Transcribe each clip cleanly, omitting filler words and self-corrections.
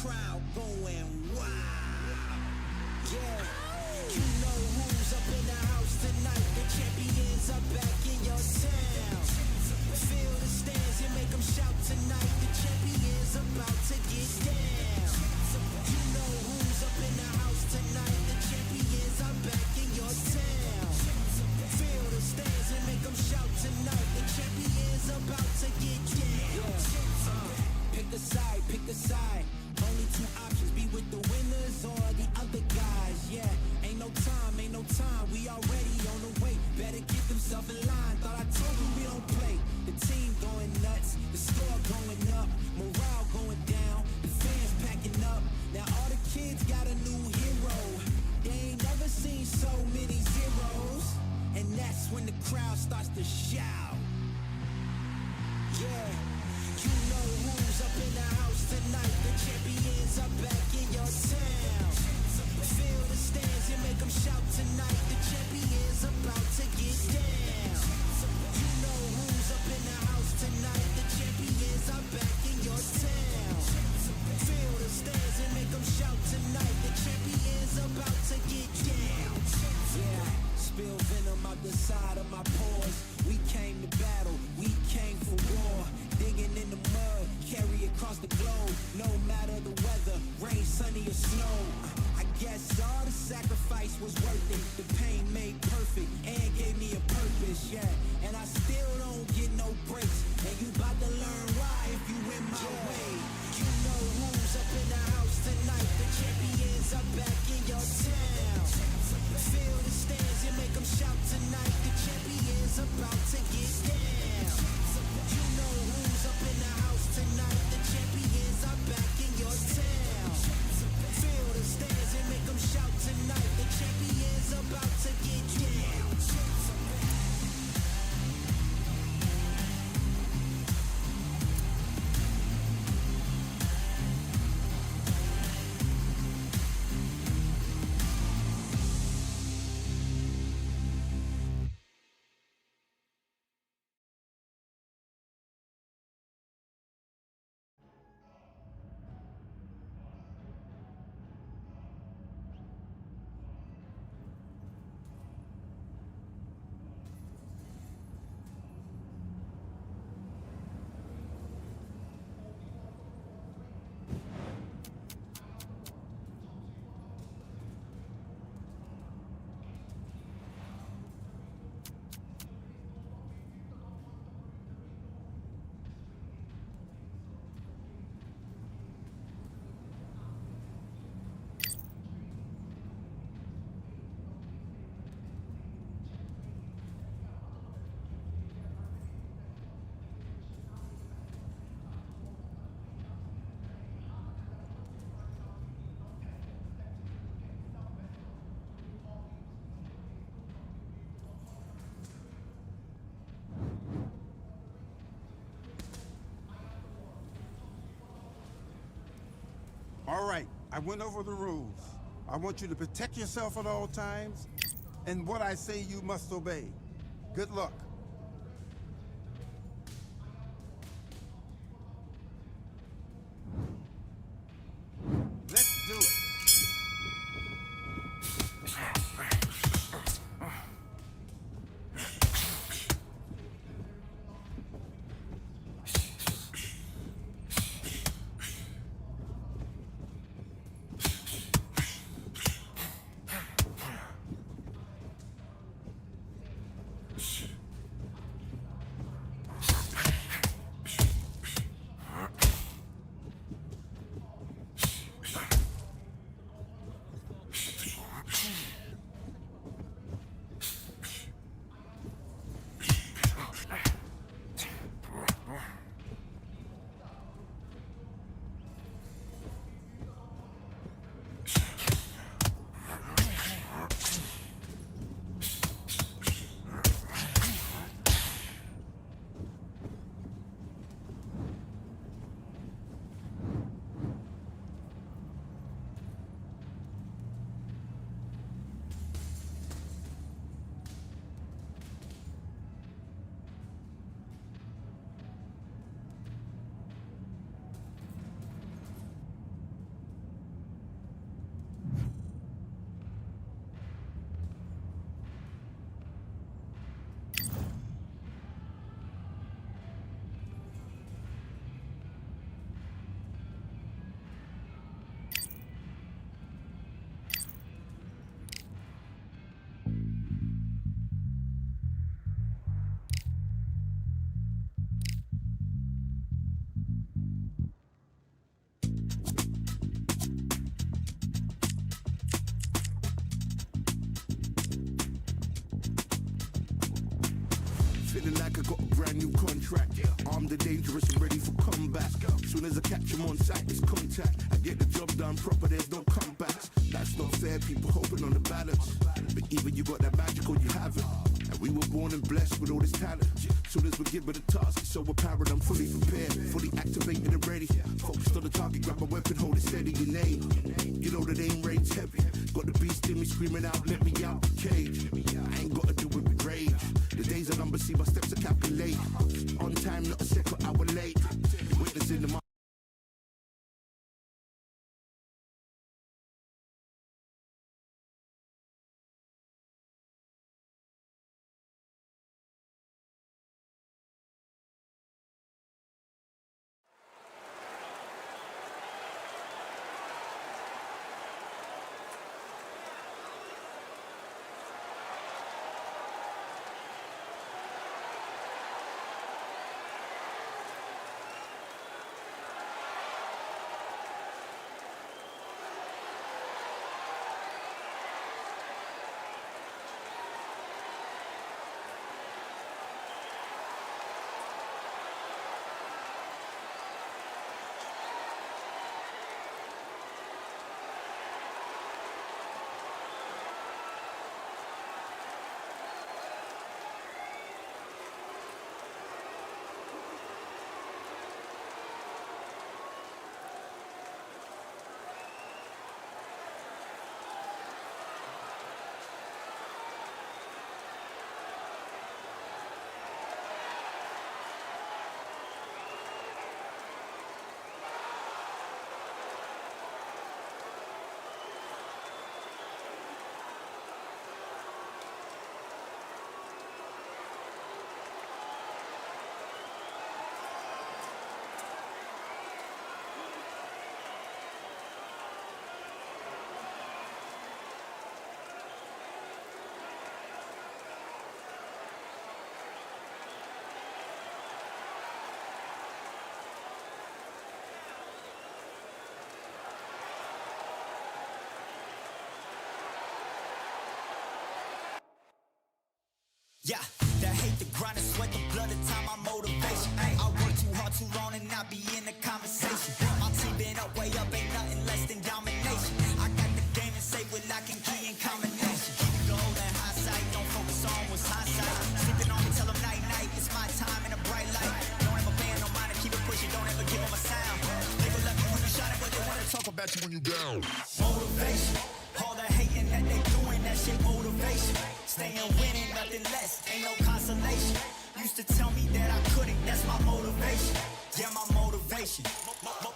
crowd going wild. Yeah, you know who's up in the house tonight. The champions are back in your town. Feel the stands and make them shout tonight. The champions about to get down. You know who's up in the house tonight. The champions are back in your town. Feel the stands and make them shout tonight. The champions about to get down. Pick a side, pick a side. Only two options, be with the winners or the other guys. Yeah, ain't no time, we already on the way. Better get themselves in line, thought I told you we don't play. The team going nuts, the score going up, morale going down, the fans packing up. Now all the kids got a new hero. They ain't never seen so many zeros. And that's when the crowd starts to shout. Yeah, you know who's up in the house tonight. The champions are back in your town. Feel the stands and make them shout tonight. The champions about to get down. You know who's up in the house tonight. The champions are back in your town. Feel the stands and make them shout tonight. The champions about to get down. Yeah, spill venom out the side of my pores. We came to battle, we came for war. Digging in the mud, carry across the globe. No matter the weather, rain, sunny or snow. I guess all the sacrifice was worth it. The pain made perfect and gave me a purpose, yeah. And I still don't get no breaks. And you about to learn why if you in my way. You know who's up in the house tonight. The champions are back in your town. Feel the stands and make them shout tonight. The champions about to get down. You know who's up in the house tonight. The champions are back in your town. Feel the stands and make them shout tonight. The champions about to get down. All right, I went over the rules. I want you to protect yourself at all times, and what I say you must obey. Good luck. Let's do it. feeling like I got a brand new contract. Armed and dangerous and ready for combat. Soon as I catch him on sight, it's contact. I get the job done proper, there's no comebacks. That's not fair, people hoping on the balance. But either you got that magic or you haven't. And we were born and blessed with all this talent. Soon as we're given a task, it's so apparent I'm fully prepared, fully activated and ready. Focused on the target, grab my weapon, hold it steady, your name. You know that aim rain's heavy. Got the beast in me screaming out, let me out the cage. I ain't gotta do it with rage. The days are numbered, see my steps are calculate. On time, not a second hour late. Witnessing the Yeah, that hate, the grind, and sweat, the blood, the time, my motivation. Ay, I work too hard, too long, and not be in the conversation. My team been up, way up, ain't nothing less than domination. I got the game and say with lock and key in combination. Keep it gold and high sight, don't focus on what's hindsight. Sleeping on me, tell them night, night, it's my time in a bright light. Don't ever band, no mind, keep it pushing, don't ever give them a sound. They will let me when you shining, but they wanna talk about you when you down. Motivation, all the hating that they doing, that shit motivation. Staying winning, nothing less, ain't no consolation. Used to tell me that I couldn't, that's my motivation. Yeah, my motivation,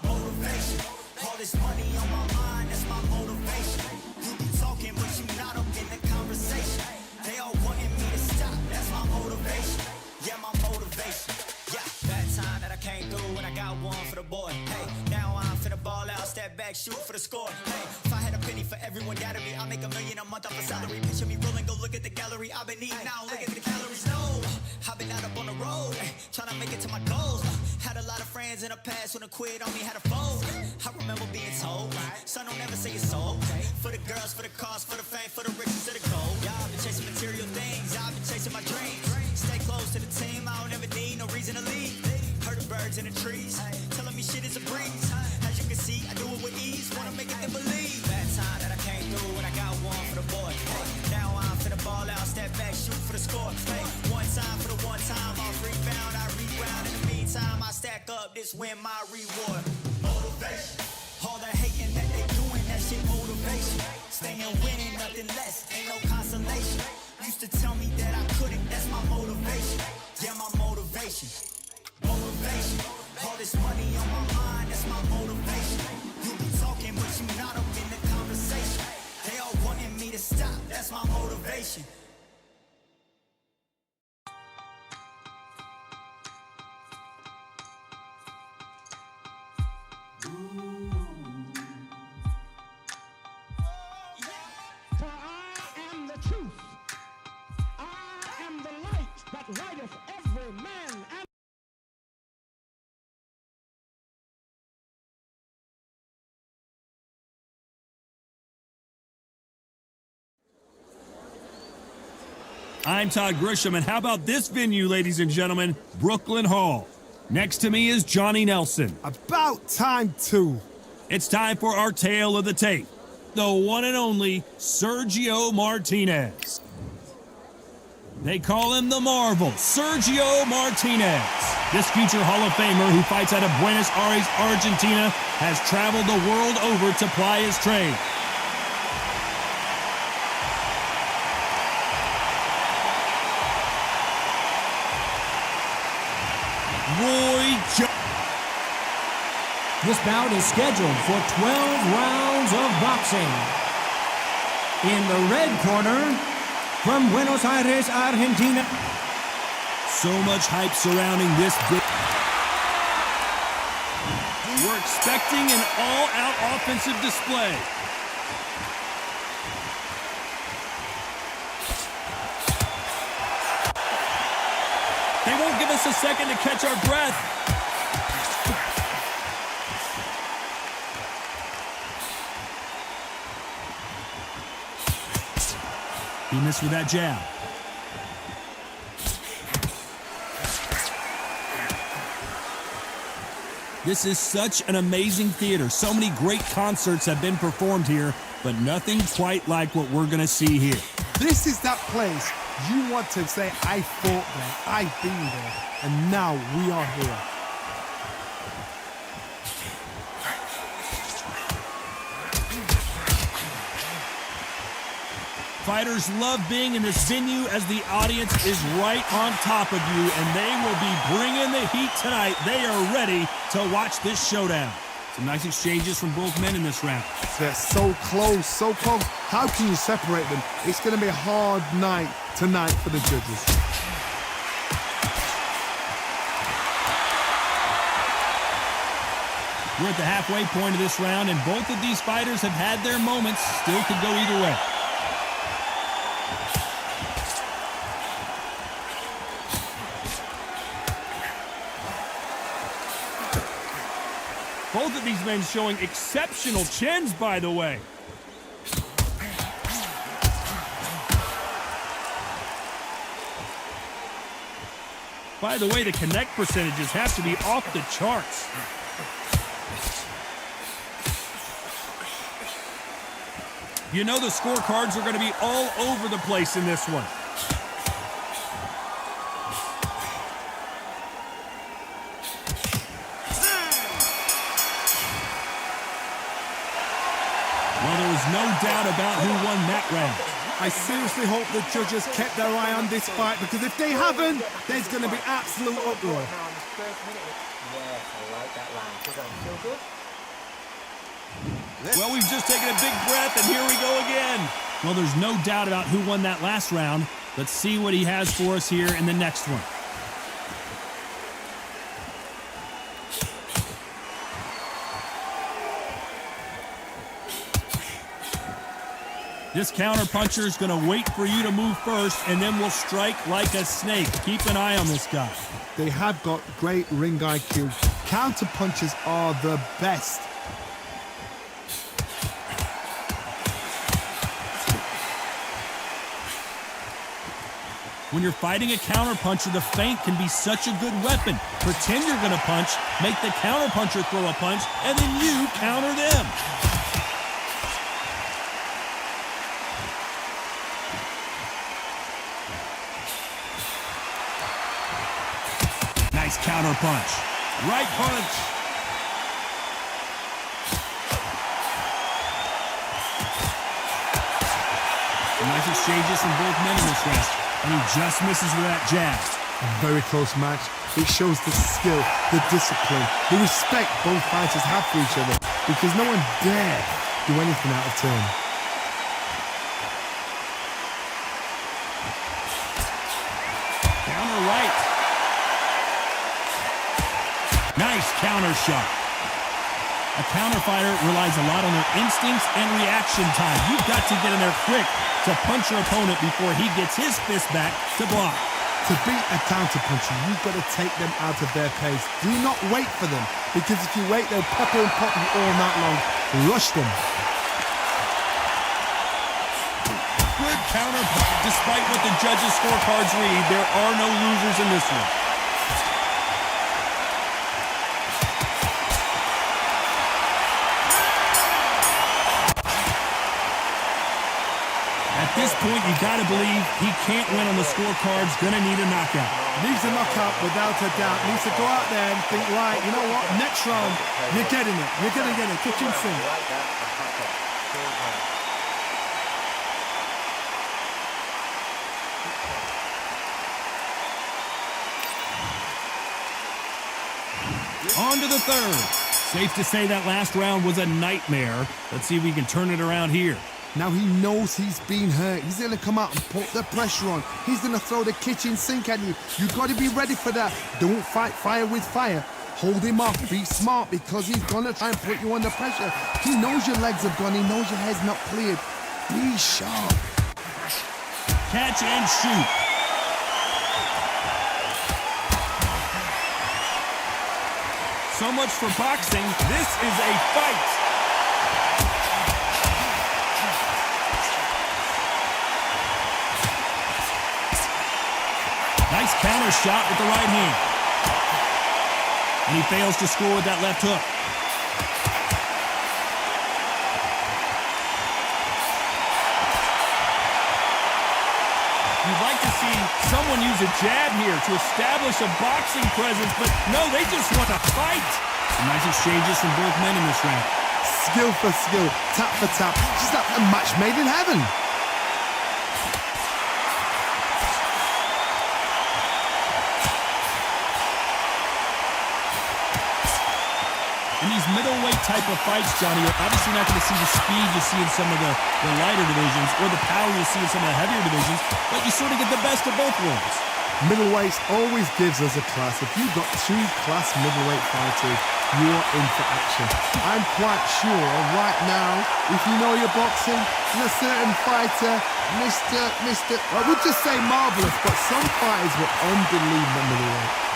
motivation. All this money on my mind, that's my motivation. You be talking, but you not up in the conversation. They all wanting me to stop, that's my motivation. Yeah, my motivation. Yeah, that time that I came through and I got one for the boy. Hey, now I'm finna ball out, step back, shoot for the score. Hey, if I had a penny for everyone doubted me, I'll make $1 million a month off a salary. Picture me rolling, go look at the gallery. I've been eating now, look at the calories. No, I've been out up on the road, trying to make it to my goals. Had a lot of friends in the past when I quit on me, had a fold. I remember being told, son, don't ever say it's sold. For the girls, for the cars, for the fame, for the riches, for the gold. Yeah, I've been chasing material things, I've been chasing my dreams. Stay close to the team, I don't ever need no reason to leave. Heard the birds in the trees, telling me shit is a breeze. As you can see, I do it with ease, wanna make it and believe. That time that I came through and I got one for the boy. Hey, now I'm finna ball out, step back, shoot for the score. Hey, one time for the one time, off rebound, I reground. In the meantime, I stack up, this win my reward. Motivation, all the hating that they doing, that shit motivation. Staying winning, nothing less, ain't no consolation. Used to tell me that I couldn't, that's my motivation. Yeah, my motivation, motivation. All this money on my mind, that's my motivation. You be talking, but you not up in the conversation. They all wanting me to stop, that's my motivation. For I am the truth. I am the light that lighteth every man and I'm Todd Grisham, and how about this venue, ladies and gentlemen? Brooklyn Hall. Next to me is Johnny Nelson. About time, too. It's time for our tale of the tape. The one and only Sergio Martinez. They call him the Marvel, Sergio Martinez. This future Hall of Famer who fights out of Buenos Aires, Argentina, has traveled the world over to ply his trade. This bout is scheduled for 12 rounds of boxing. In the red corner, from Buenos Aires, Argentina. So much hype surrounding this big. We're expecting an all-out offensive display. They won't give us a second to catch our breath. He missed with that jab. This is such an amazing theater. So many great concerts have been performed here, but nothing quite like what we're going to see here. This is that place you want to say, I fought there, I've been there, and now we are here. Fighters love being in this venue as the audience is right on top of you, and they will be bringing the heat tonight. They are ready to watch this showdown. Some nice exchanges from both men in this round. They're so close, so close. How can you separate them? It's going to be a hard night tonight for the judges. We're at the halfway point of this round, and both of these fighters have had their moments. Still could go either way. Both of these men showing exceptional chins, by the way. By the way, the connect percentages have to be off the charts. You know the scorecards are going to be all over the place in this one. Well, there was no doubt about who won that round. I seriously hope the judges kept their eye on this fight, because if they haven't, there's going to be absolute uproar. Well, we've just taken a big breath, and here we go again. Well, there's no doubt about who won that last round. Let's see what he has for us here in the next one. This counter-puncher is going to wait for you to move first, and then will strike like a snake. Keep an eye on this guy. They have got great ring IQ. Counter-punches are the best. When you're fighting a counter-puncher, the feint can be such a good weapon. Pretend you're going to punch, make the counter-puncher throw a punch, and then you counter them. Nice counter punch. Right punch. Some nice exchanges from both men in this round. And he just misses with that jab. A very close match. It shows the skill, the discipline, the respect both fighters have for each other, because no one dare do anything out of turn. Counter right. Nice counter shot. A counter fighter relies a lot on their instincts and reaction time. You've got to get in there quick to punch your opponent before he gets his fist back to block. To beat a counter puncher, you've got to take them out of their pace. Do not wait for them, because if you wait, they'll pepper and pop you all night long. Rush them. Good counter. Despite what the judges' scorecards read, there are no losers in this one. At this point, you gotta believe he can't win on the scorecards. Gonna need a knockout. Needs a knockout without a doubt. Needs to go out there and think, right, you know what? Next round, you're getting it. You're gonna get it. Kitchen sink. On to the third. Safe to say that last round was a nightmare. Let's see if we can turn it around here. Now he knows he's been hurt. He's going to come out and put the pressure on. He's going to throw the kitchen sink at you. You've got to be ready for that. Don't fight fire with fire. Hold him off. Be smart because he's going to try and put you under pressure. He knows your legs have gone. He knows your head's not cleared. Be sharp. Catch and shoot. So much for boxing. This is a fight. Nice counter shot with the right hand. And he fails to score with that left hook. You'd like to see someone use a jab here to establish a boxing presence, but no, they just want to fight. Some nice exchanges from both men in this round. Skill for skill, tap for tap, just like a match made in heaven. In these middleweight type of fights, Johnny, you're obviously not going to see the speed you see in some of the lighter divisions or the power you see in some of the heavier divisions, but you sort of get the best of both worlds. Middleweights always gives us a class. If you've got two class middleweight fighters, you're in for action. I'm quite sure right now, if you know your boxing, there's a certain fighter, I would just say marvelous, but some fighters were unbelievable middleweight.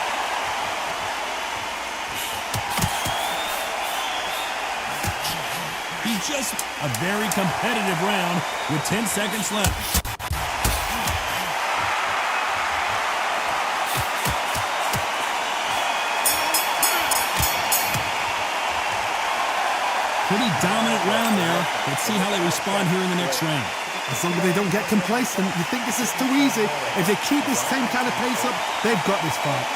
Just a very competitive round with 10 seconds left. Pretty dominant round there. Let's see how they respond here in the next round. As long as they don't get complacent, you think this is too easy. If they keep this same kind of pace up, they've got this fight.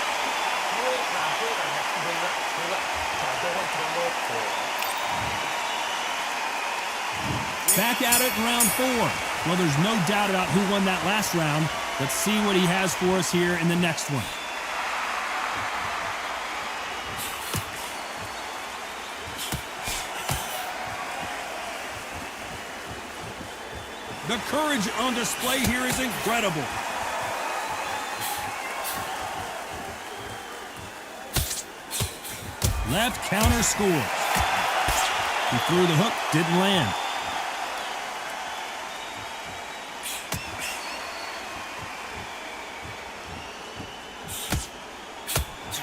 Back at it in round 4. Well, there's no doubt about who won that last round. Let's see what he has for us here in the next one. The courage on display here is incredible. Left counter scores. He threw the hook, didn't land.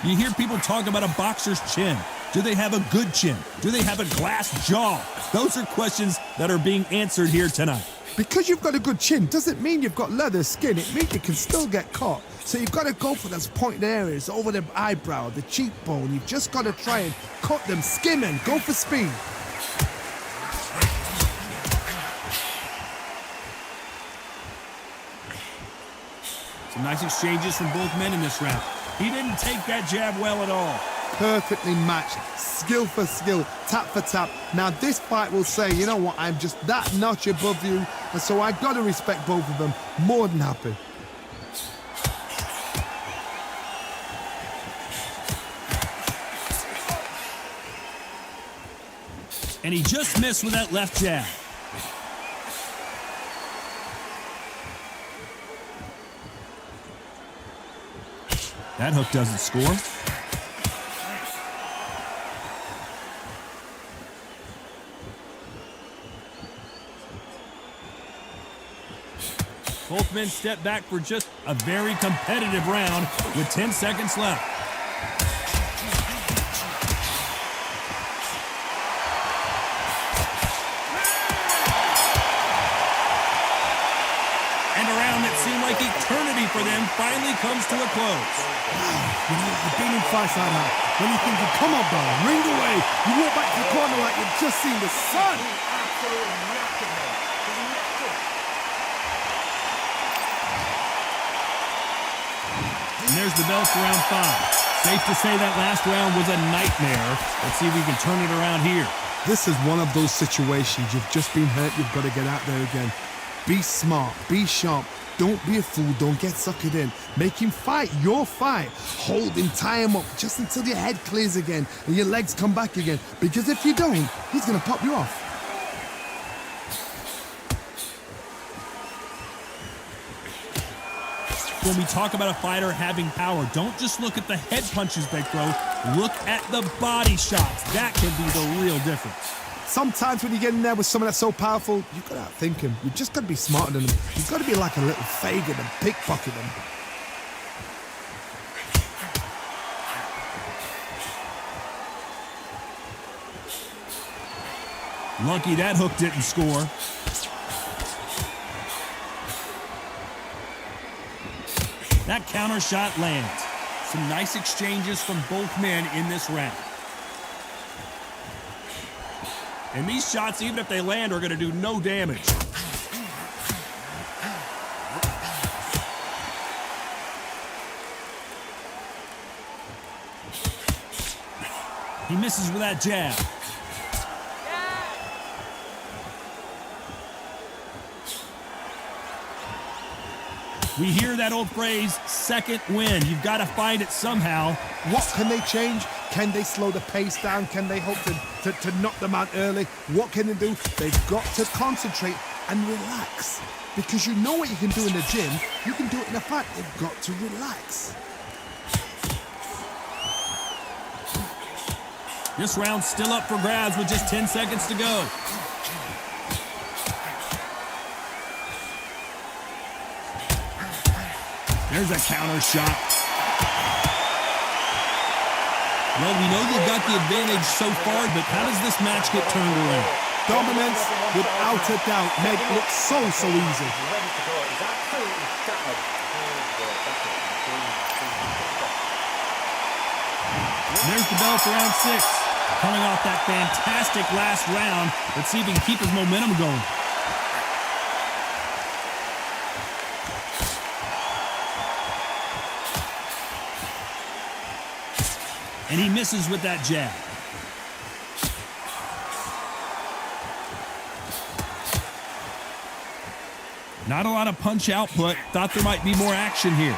You hear people talk about a boxer's chin. Do they have a good chin? Do they have a glass jaw? Those are questions that are being answered here tonight. Because you've got a good chin doesn't mean you've got leather skin. It means you can still get caught. So you've got to go for those pointed areas over the eyebrow, the cheekbone. You've just got to try and cut them, skim them, go for speed. Some nice exchanges from both men in this round. He didn't take that jab well at all. Perfectly matched, skill for skill, tap for tap. Now this fight will say, you know what, I'm just that notch above you, and so I got to respect both of them. More than happy. And he just missed with that left jab. That hook doesn't score. Both men step back for just a very competitive round with 10 seconds left. for them finally comes to a close. You know, you've been in fights like that. When you're thinking, come on, bro, ring away. You walk back to the corner like you've just seen the sun. And there's the bell for round 5. Safe to say that last round was a nightmare. Let's see if we can turn it around here. This is one of those situations. You've just been hurt. You've got to get out there again. Be smart. Be sharp. Don't be a fool. Don't get suckered in. Make him fight your fight. Hold him, tie him up just until your head clears again and your legs come back again. Because if you don't, he's going to pop you off. When we talk about a fighter having power, don't just look at the head punches they throw. Look at the body shots. That can be the real difference. Sometimes when you get in there with someone that's so powerful, you've got to outthink him. You've just got to be smarter than him. You've got to be like a little Fagin and pickpocket him. Lucky that hook didn't score. That counter shot lands. Some nice exchanges from both men in this round. And these shots, even if they land, are going to do no damage. He misses with that jab. We hear that old phrase, second win. You've got to find it somehow. What can they change? Can they slow the pace down? Can they hope to knock them out early? What can they do? They've got to concentrate and relax. Because you know what you can do in the gym. You can do it in a fight. They've got to relax. This round's still up for grabs with just 10 seconds to go. There's a counter shot. Well, we know they've got the advantage so far, but how does this match get turned around? Dominance, without a doubt, made it look so easy. And there's the bell for round 6. Coming off that fantastic last round. Let's see if he can keep his momentum going. And he misses with that jab. Not a lot of punch output. Thought there might be more action here.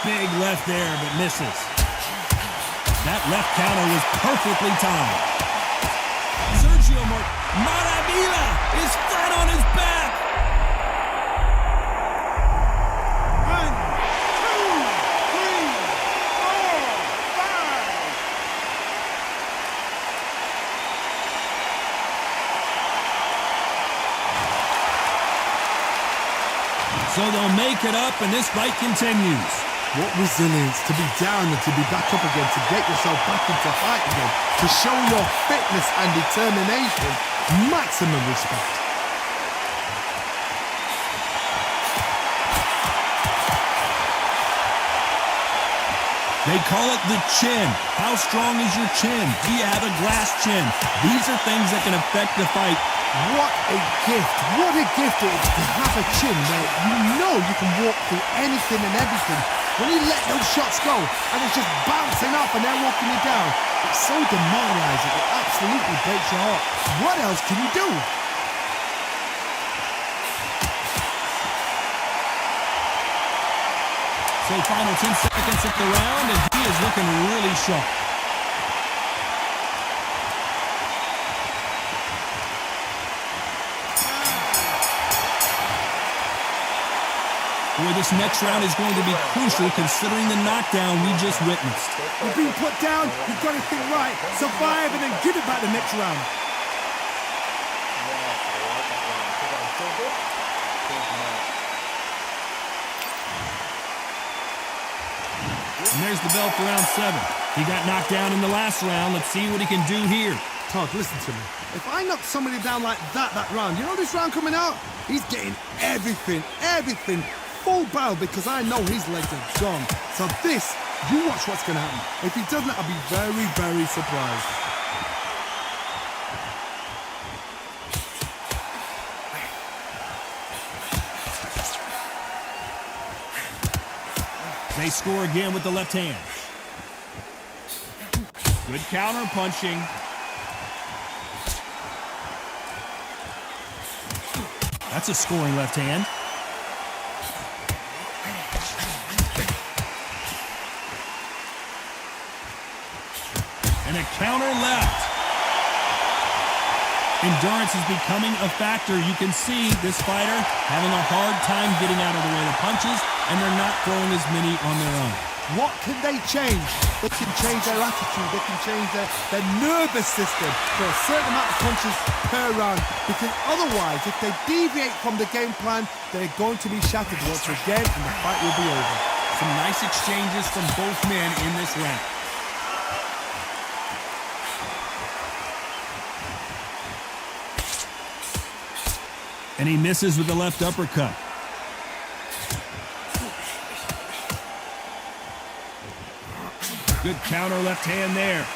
Big left there, but misses. That left counter was perfectly timed. Sergio Muhammadali is flat on his back. 1, 2, 3, 4, 5. So they'll make it up, and this fight continues. What resilience to be down and to be back up again, to get yourself back into fight again, to show your fitness and determination. Maximum respect. They call it the chin. How strong is your chin? Do you have a glass chin? These are things that can affect the fight. What a gift. What a gift it is to have a chin where you know you can walk through anything and everything. When you let those shots go and it's just bouncing up and they're walking you down, it's so demoralizing. It absolutely breaks your heart. What else can you do? So final 10 seconds of the round, and he is looking really sharp. Boy, this next round is going to be crucial considering the knockdown we just witnessed. You've been put down, you've got to think right, survive and then give it back the next round. And there's the bell for round 7. He got knocked down in the last round. Let's see what he can do here. Todd, listen to me. If I knock somebody down like that round, you know this round coming out? He's getting everything, full barrel, because I know his legs are gone. So this, you watch what's going to happen. If he doesn't, I'll be very, very surprised. They score again with the left hand. Good counter punching. That's a scoring left hand. And a counter left. Endurance is becoming a factor. You can see this fighter having a hard time getting out of the way of punches, and they're not throwing as many on their own. What can they change? They can change their attitude. They can change their nervous system for a certain amount of punches per round. Because otherwise, if they deviate from the game plan, they're going to be shattered once again, and the fight will be over. Some nice exchanges from both men in this round. And he misses with the left uppercut. Good counter left hand there.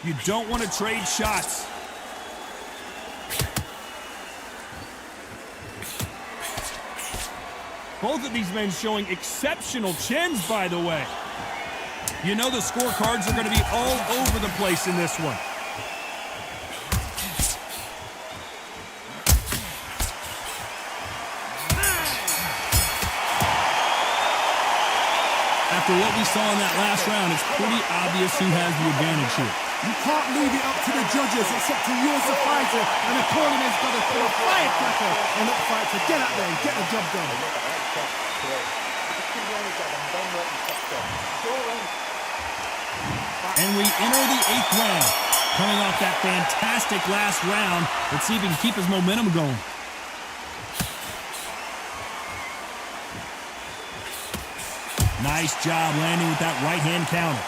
You don't want to trade shots. Both of these men showing exceptional chins, by the way. You know the scorecards are going to be all over the place in this one. After what we saw in that last round, it's pretty obvious who has the advantage here. You can't leave it up to the judges. It's up to you as a fighter, and the tournament's got to throw a firecracker on that fight to get out there and get the job done. And we enter the 8th round. Coming off that fantastic last round, let's see if he can keep his momentum going. Nice job landing with that right-hand counter.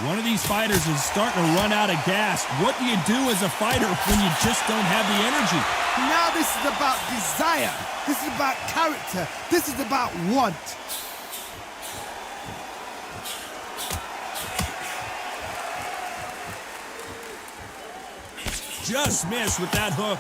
One of these fighters is starting to run out of gas. What do you do as a fighter when you just don't have the energy? Now this is about desire. This is about character. This is about want. Just missed with that hook.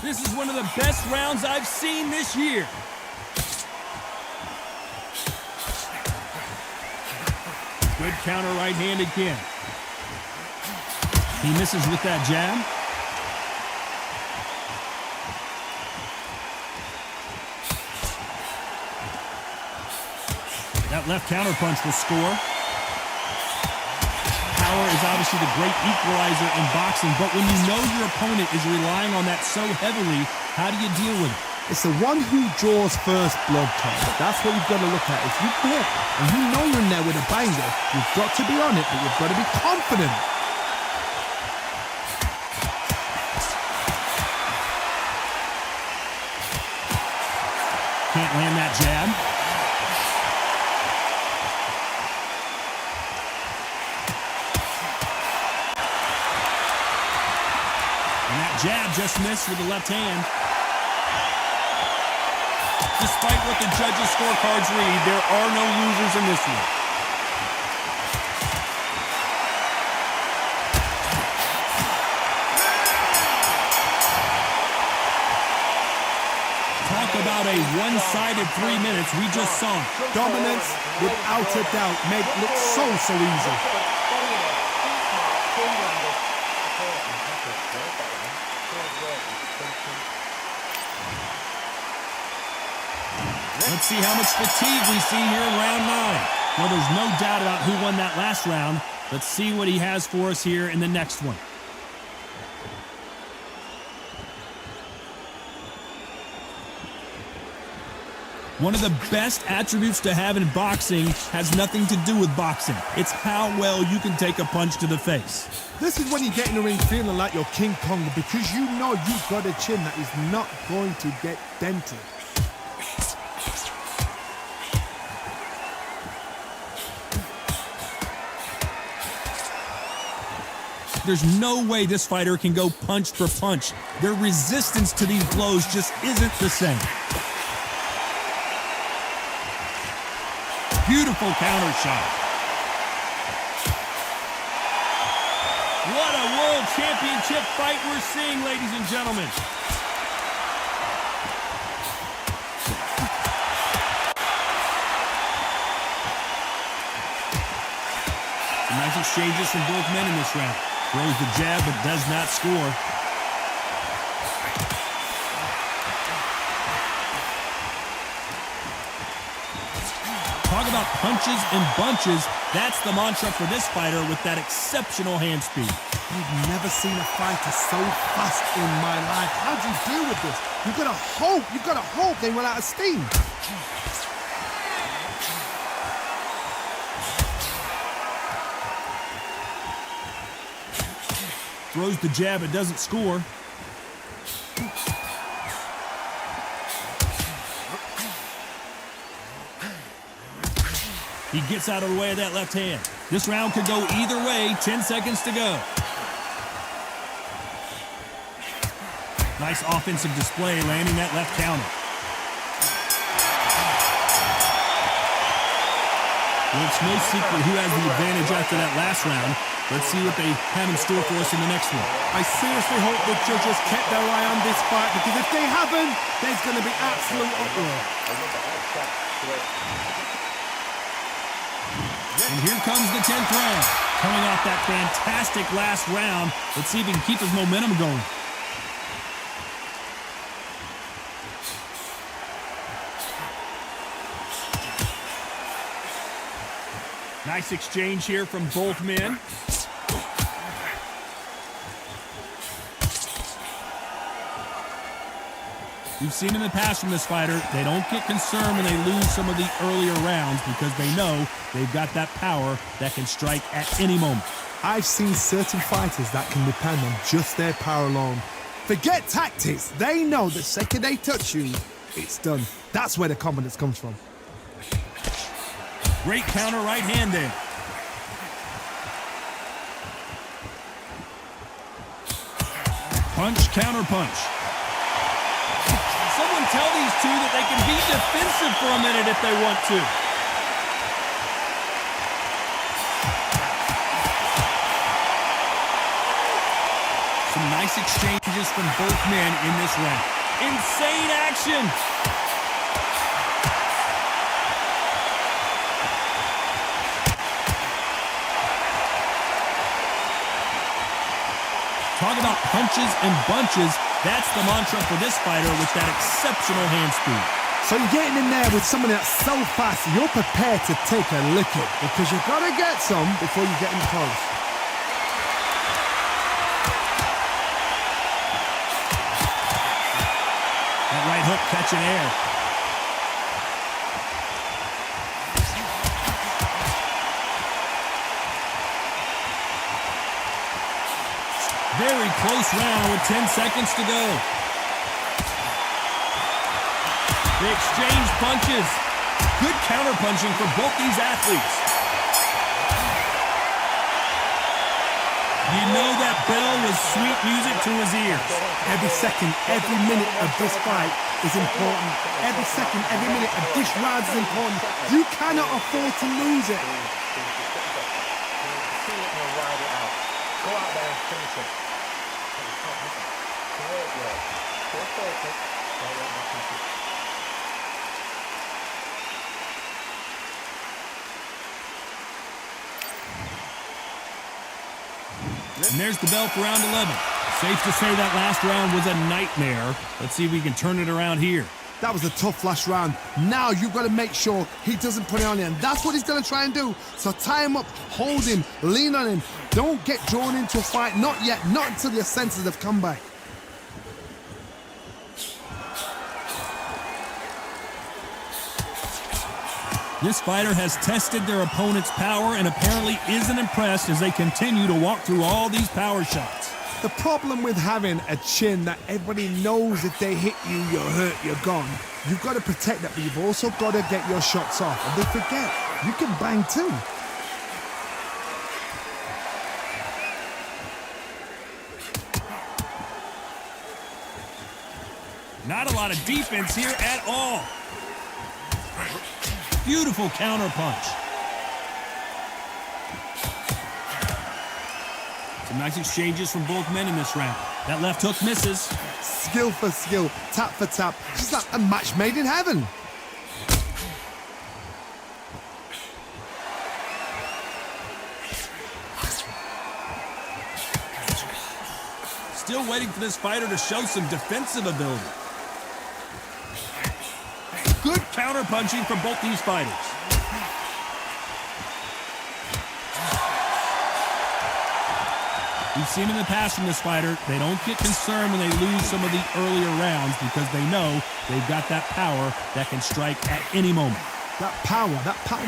This is one of the best rounds I've seen this year. Good counter right hand again. He misses with that jab. That left counter punch will score. Power is obviously the great equalizer in boxing, but when you know your opponent is relying on that so heavily, how do you deal with it? It's the one who draws first blood, Tom. That's what you've got to look at. If you hit and you know you're in there with a banger, you've got to be on it, but you've got to be confident. Can't land that jab. Jab just missed with the left hand. Despite what the judges' scorecards read, there are no losers in this one. Talk about a one-sided 3 minutes we just saw. Dominance, without a doubt, made it look so easy. Let's see how much fatigue we see here in round 9. Well, there's no doubt about who won that last round. Let's see what he has for us here in the next one. One of the best attributes to have in boxing has nothing to do with boxing. It's how well you can take a punch to the face. This is when you get in the ring feeling like you're King Kong because you know you've got a chin that is not going to get dented. There's no way this fighter can go punch for punch. Their resistance to these blows just isn't the same. Beautiful counter shot. What a world championship fight we're seeing, ladies and gentlemen. Some nice exchanges from both men in this round. Throws the jab, but does not score. Talk about punches and bunches. That's the mantra for this fighter with that exceptional hand speed. I've never seen a fighter so fast in my life. How do you deal with this? You've got to hope they run out of steam. Throws the jab, it doesn't score. He gets out of the way of that left hand. This round could go either way. 10 seconds to go. Nice offensive display, landing that left counter. Well, it's no secret who has the advantage after that last round. Let's see what they have in store for us in the next one. I seriously hope the judges kept their eye on this fight because if they haven't, there's going to be absolute uproar. And here comes the 10th round. Coming off that fantastic last round, let's see if he can keep his momentum going. Nice exchange here from both men. We've seen in the past from this fighter, they don't get concerned when they lose some of the earlier rounds because they know they've got that power that can strike at any moment. I've seen certain fighters that can depend on just their power alone. Forget tactics. They know the second they touch you, it's done. That's where the confidence comes from. Great counter right hand there. Punch, counter punch. Someone tell these two that they can be defensive for a minute if they want to. Some nice exchanges from both men in this round. Insane action. Talk about punches and bunches. That's the mantra for this fighter with that exceptional hand speed. So you're getting in there with someone that's so fast, you're prepared to take a licking because you've got to get some before you get in close. That right hook catching air. Very close round with 10 seconds to go. They exchange punches. Good counter punching for both these athletes. You know that bell was sweet music to his ears. Every second, every minute of this fight is important. Every second, every minute of this round is important. You cannot afford to lose it. Go out there and finish it. And there's the bell for round 11. Safe to say that last round was a nightmare. Let's see if we can turn it around here. That was a tough last round. Now you've got to make sure he doesn't put it on you. And that's what he's going to try and do. So tie him up, hold him, lean on him. Don't get drawn into a fight. Not yet. Not until your senses have come back. This fighter has tested their opponent's power and apparently isn't impressed as they continue to walk through all these power shots. The problem with having a chin that everybody knows if they hit you, you're hurt, you're gone. You've got to protect that, but you've also got to get your shots off. And they forget, you can bang too. Not a lot of defense here at all. Beautiful counter punch. Some nice exchanges from both men in this round. That left hook misses. Skill for skill, tap for tap. Just like a match made in heaven. Still waiting for this fighter to show some defensive ability. Good counter punching from both these fighters. We've seen in the past from this fighter, they don't get concerned when they lose some of the earlier rounds because they know they've got that power that can strike at any moment. That power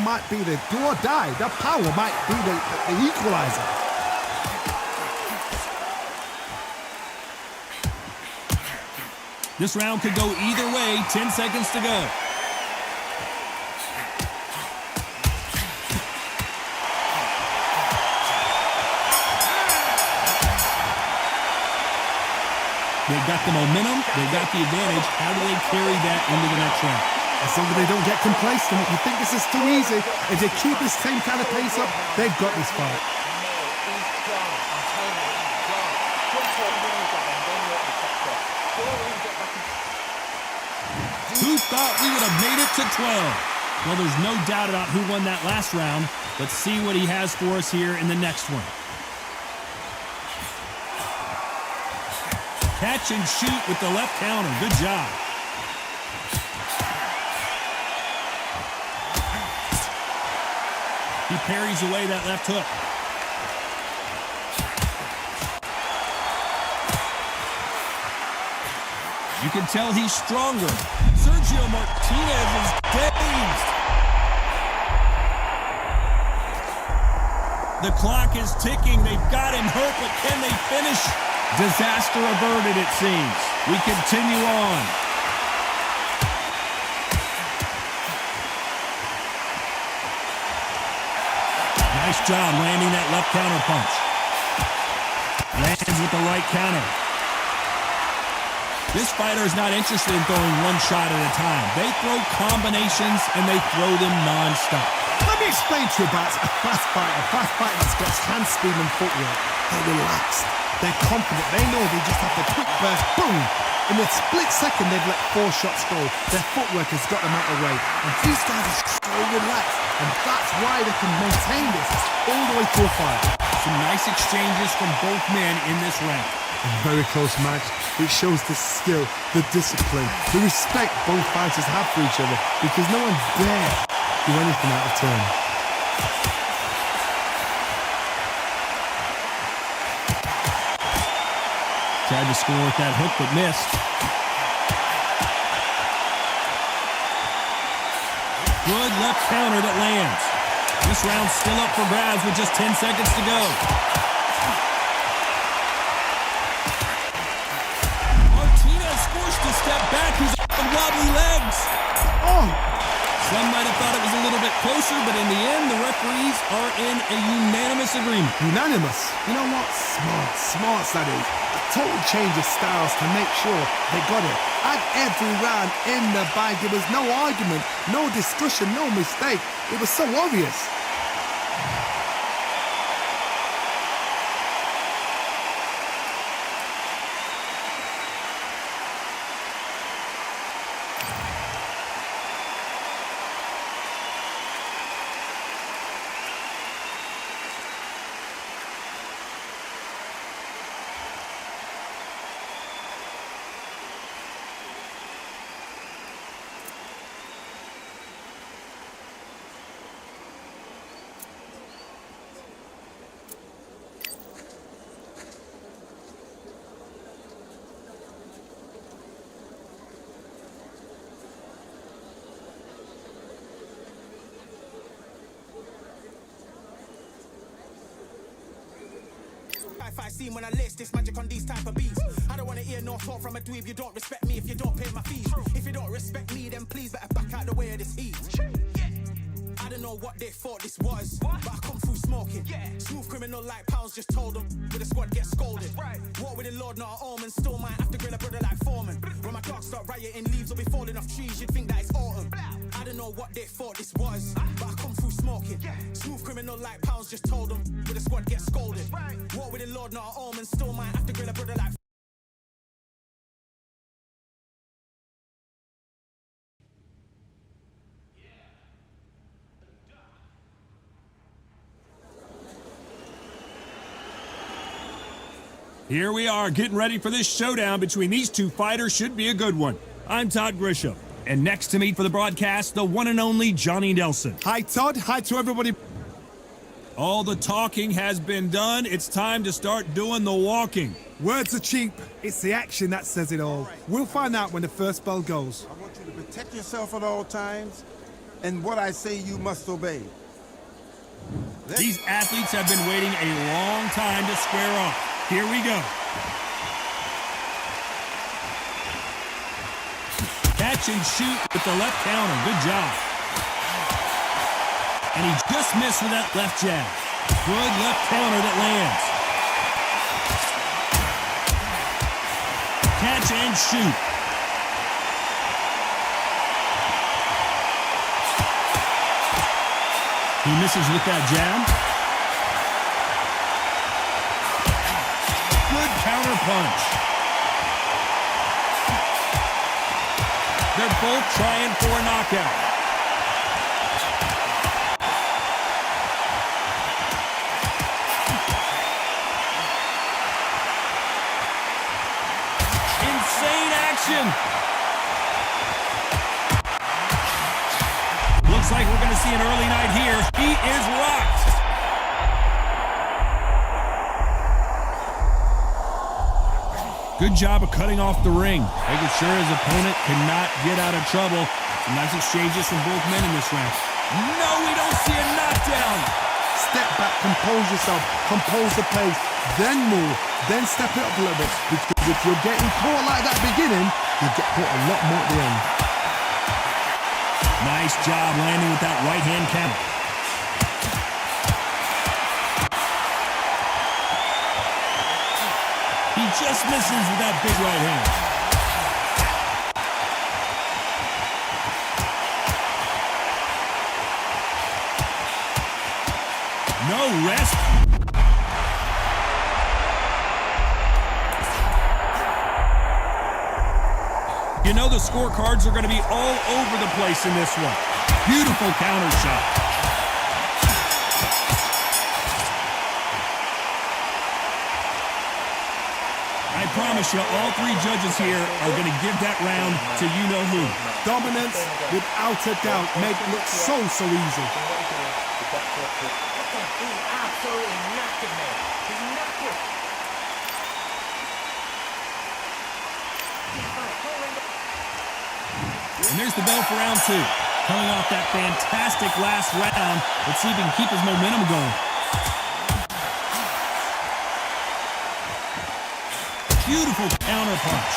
might be the do or die. That power might be the equalizer. This round could go either way, 10 seconds to go. They've got the momentum, they've got the advantage. How do they carry that into the next round? As long as they don't get complacent, you think this is too easy. If they keep this same kind of pace up, they've got this fight. Who thought we would have made it to 12? Well, there's no doubt about who won that last round. Let's see what he has for us here in the next one. Catch and shoot with the left counter. Good job. He parries away that left hook. You can tell he's stronger. Sergio Martinez is dazed. The clock is ticking. They've got him hurt, but can they finish? Disaster averted, it seems. We continue on. Nice job landing that left counter punch. Lands with the right counter. This fighter is not interested in throwing one shot at a time. They throw combinations, and they throw them non-stop. Let me explain to you about a fast fighter that's got hand speed and footwork. They're relaxed. They're confident. They know they just have the quick burst, boom. In a split second, they've let 4 shots go. Their footwork has got them out of the way. And these guys are so relaxed. And that's why they can maintain this all the way to a fight. Some nice exchanges from both men in this round. A very close match. It shows the skill, the discipline, the respect both fighters have for each other because no one dare do anything out of turn. Tried to score with that hook, but missed. Good left counter that lands. This round's still up for grabs with just 10 seconds to go. To step back, he's on wobbly legs. Oh! Some might have thought it was a little bit closer, but in the end, the referees are in a unanimous agreement. Unanimous? You know what? Smart that is. A total change of styles to make sure they got it. At every round in the bag, there was no argument, no discussion, no mistake. It was so obvious. sci-fi scene when I list this magic on these type of beats. I don't wanna hear no talk from a dweeb. You don't respect me if you don't pay my fees. If you don't respect me, then please better back out the way of this heat. I don't know what they thought this was, but I come through smoking. Smooth criminal like pounds, just told them with the squad get scolded. War with the Lord, not an omen. Still might have to grill a brother like Foreman. When my dogs start rioting, leaves will be falling off trees. You'd think that it's autumn. I don't know what they thought this was, but I come through smoking. Smooth criminal like pounds, just told them with the squad get scolded. War with the Lord, not an omen. Still might have to grill a brother like. Here we are, getting ready for this showdown between these two fighters. Should be a good one. I'm Todd Grisham, and next to me for the broadcast, the one and only Johnny Nelson. Hi, Todd. Hi to everybody. All the talking has been done. It's time to start doing the walking. Words are cheap. It's the action that says it all. We'll find out when the first bell goes. I want you to protect yourself at all times, and what I say you must obey. These athletes have been waiting a long time to square off. Here we go. Catch and shoot with the left counter. Good job. And he just missed with that left jab. Good left counter that lands. Catch and shoot. He misses with that jab. Good counter punch. They're both trying for a knockout. Insane action. Looks like we're going to see an early night here. He is rocked. Good job of cutting off the ring, making sure his opponent cannot get out of trouble. Some nice exchanges from both men in this round. No, we don't see a knockdown. Step back, compose yourself, compose the pace, then move, then step it up a little bit. Because if you're getting caught like that beginning, you'll get caught a lot more at the end. Nice job landing with that right hand counter. He just misses with that big right hand. No rest. You know the scorecards are going to be all over the place in this one. Beautiful counter shot. I promise you, all three judges here are going to give that round to you-know-who. Dominance, without a doubt, make it look so easy. He absolutely knocked him, man. He knocked him. And there's the bell for round two. Coming off that fantastic last round, let's see if he can keep his momentum going. Beautiful counter punch.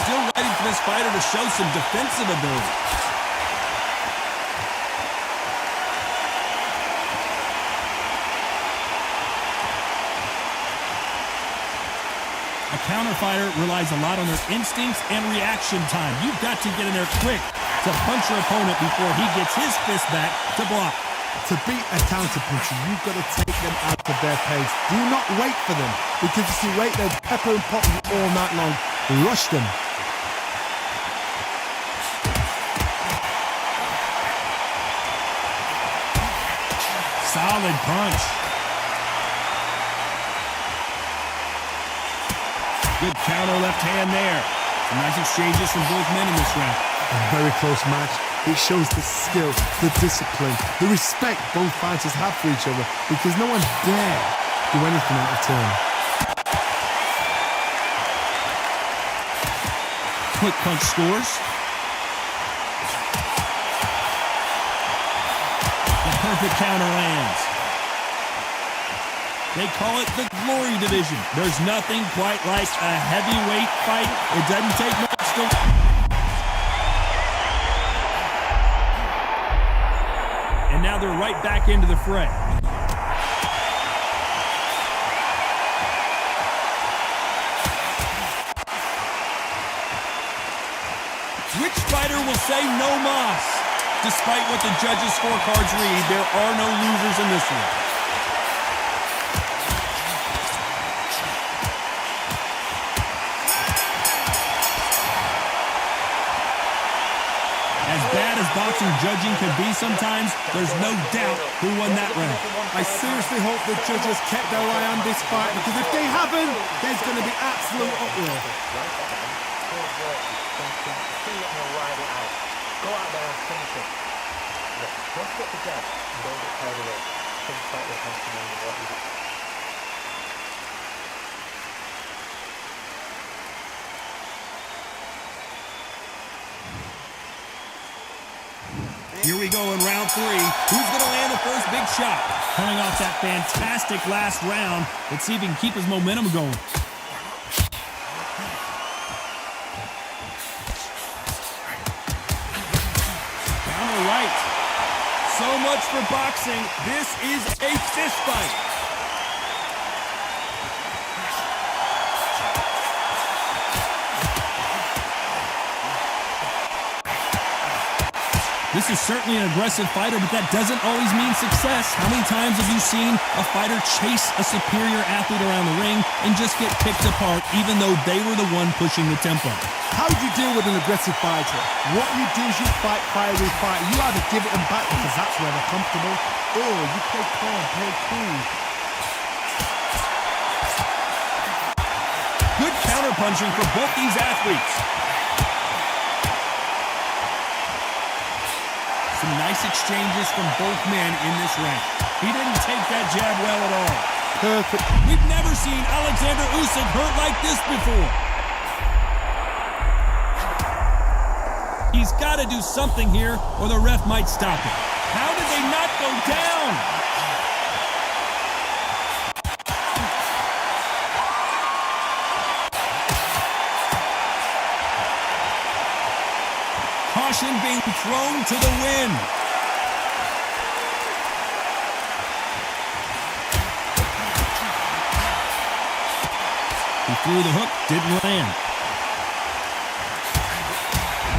Still waiting for this fighter to show some defensive ability. A counter fighter relies a lot on their instincts and reaction time. You've got to get in there quick to punch your opponent before he gets his fist back to block. To beat a counter puncher, you've got to take them out of their pace. Do not wait for them, because if you wait, they'll pepper and pot you all night long. Rush them. Solid punch. Good counter left hand there. Some nice exchanges from both men in this round. A very close match. It shows the skill, the discipline, the respect both fighters have for each other, because no one dare do anything out of turn. Quick punch scores. The perfect counter lands. They call it the Glory Division. There's nothing quite like a heavyweight fight. It doesn't take much to... And now they're right back into the fray. Which fighter will say no mas? Despite what the judges' scorecards read, there are no losers in this one. As bad as boxing judging can be sometimes, there's no doubt who won that round. I seriously hope the judges kept their eye on this fight, because if they haven't, there's going to be absolute uproar. Go out there and finish it. Look, don't get the jab and don't get carried away. Think about your countrymen and what you do. Here we go in round 3. Who's going to land the first big shot? Coming off that fantastic last round, let's see if he can keep his momentum going. Right. So much for boxing. This is a fist fight. This is certainly an aggressive fighter, but that doesn't always mean success. How many times have you seen a fighter chase a superior athlete around the ring and just get picked apart even though they were the one pushing the tempo? How do you deal with an aggressive fighter? What you do is you fight fire with fire. You either give it them back because that's where they're comfortable, or you play calm, play cool. Good counterpunching for both these athletes. Some nice exchanges from both men in this round. He didn't take that jab well at all. Perfect. We've never seen Alexander Usyk hurt like this before. He's got to do something here, or the ref might stop it. How did they not go down? Caution being thrown to the wind. He threw the hook, didn't land.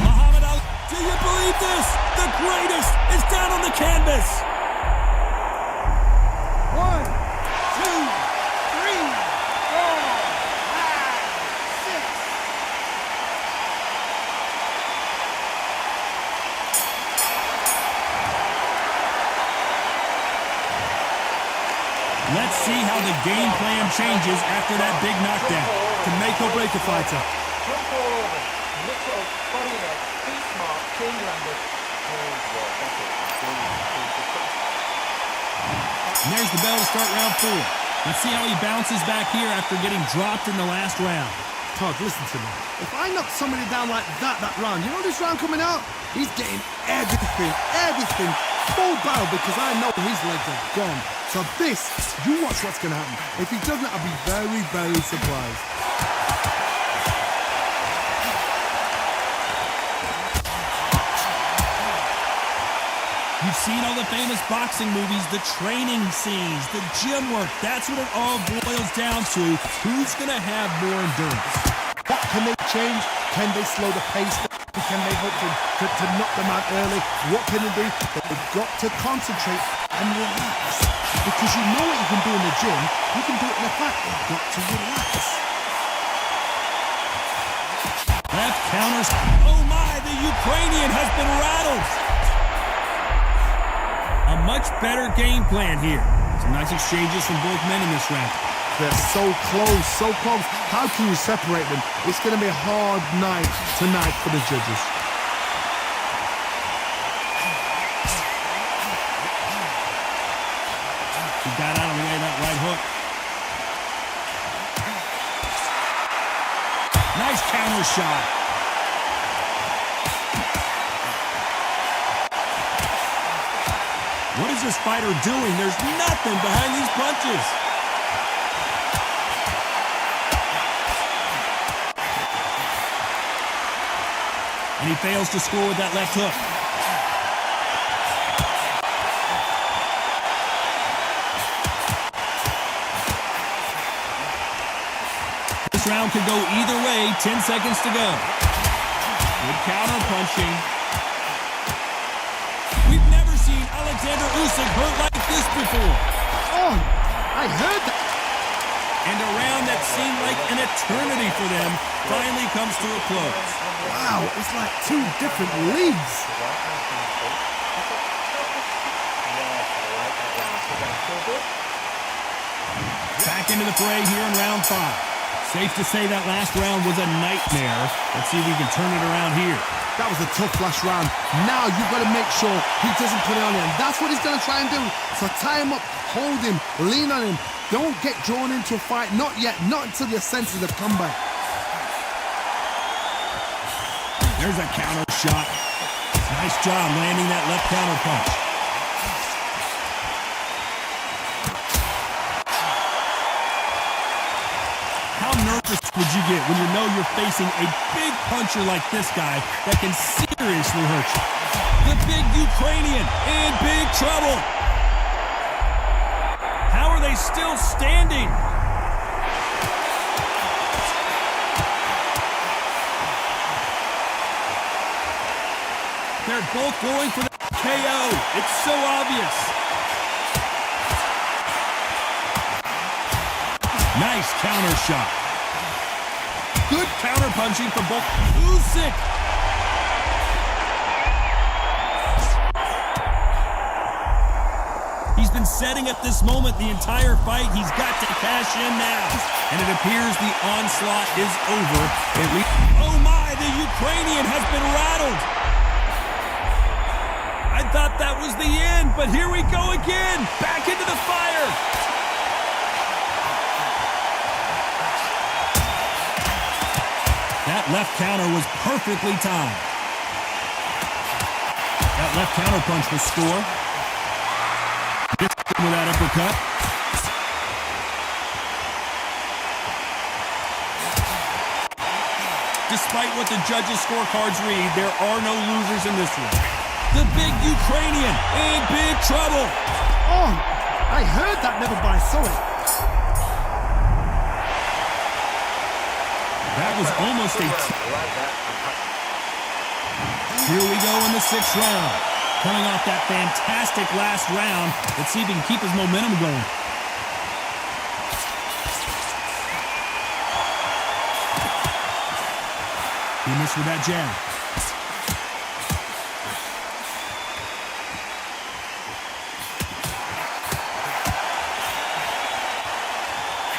Muhammadali, do you believe this? The greatest is down on the canvas. 1, 2, 3, 4, 5, 6. Let's see how the game plan changes after that big knockdown. To make or break a fighter. Jump all over. Mix it up. Body leg. Be smart. Change your angle. That's it. And there's the bell to start round 4. Let's see how he bounces back here after getting dropped in the last round. Todd, listen to me. If I knock somebody down like that round, you know this round coming out? He's getting everything, full barrel, because I know his legs are gone. So this, you watch what's going to happen. If he doesn't, I'll be very, very surprised. You've seen all the famous boxing movies, the training scenes, the gym work. That's what it all boils down to. Who's going to have more endurance? What can they change? Can they slow the pace? Can they hope to knock them out early? What can they do? They've got to concentrate and relax. Because you know what you can do in the gym, you can do it in the fight. You've got to relax. Left counters. Oh my, the Ukrainian has been rattled. A much better game plan here. Some nice exchanges from both men in this round. They're so close, so close. How can you separate them? It's going to be a hard night tonight for the judges. He got out of the way of that right hook. Nice counter shot. What is this fighter doing? There's nothing behind these punches. He fails to score with that left hook. This round could go either way. 10 seconds to go. Good counter punching. We've never seen Alexander Usyk hurt like this before. Oh, I heard that. And a round that seemed like an eternity for them finally comes to a close. Wow, it's like two different leagues. Back into the fray here in round 5. Safe to say that last round was a nightmare. Let's see if we can turn it around here. That was a tough last round. Now you've got to make sure he doesn't put it on him. That's what he's going to try and do. So tie him up, hold him, lean on him. Don't get drawn into a fight. Not yet. Not until your senses have come back. There's a counter shot. Nice job landing that left counter punch. How nervous would you get when you know you're facing a big puncher like this guy that can seriously hurt you? The big Ukrainian in big trouble. How are they still standing? They're both going for the KO. It's so obvious. Nice counter shot. Good counter punching from both. Usyk. He's been setting up this moment the entire fight. He's got to cash in now. And it appears the onslaught is over. Oh my, the Ukrainian has been rattled. I thought that was the end, but here we go again. Back into the fire. That left counter was perfectly timed. That left counter punch will score. With that uppercut. Despite what the judges' scorecards read, there are no losers in this one. The big Ukrainian in big trouble. Oh, I heard that, never by saw it. That was almost a... Here we go in the 6th round. Coming off that fantastic last round. Let's see if he can keep his momentum going. He missed with that jab.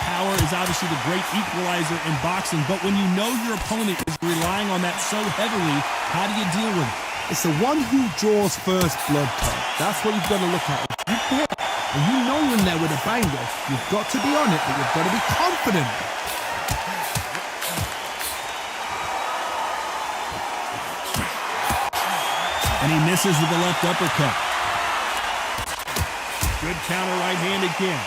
Power is obviously the great equalizer in boxing, but when you know your opponent is relying on that so heavily, how do you deal with it? It's the one who draws first blood, Todd. That's what you've got to look at. If you hit and you know you're in there with a banger, you've got to be on it, but you've got to be confident. And he misses with the left uppercut. Good counter right hand again.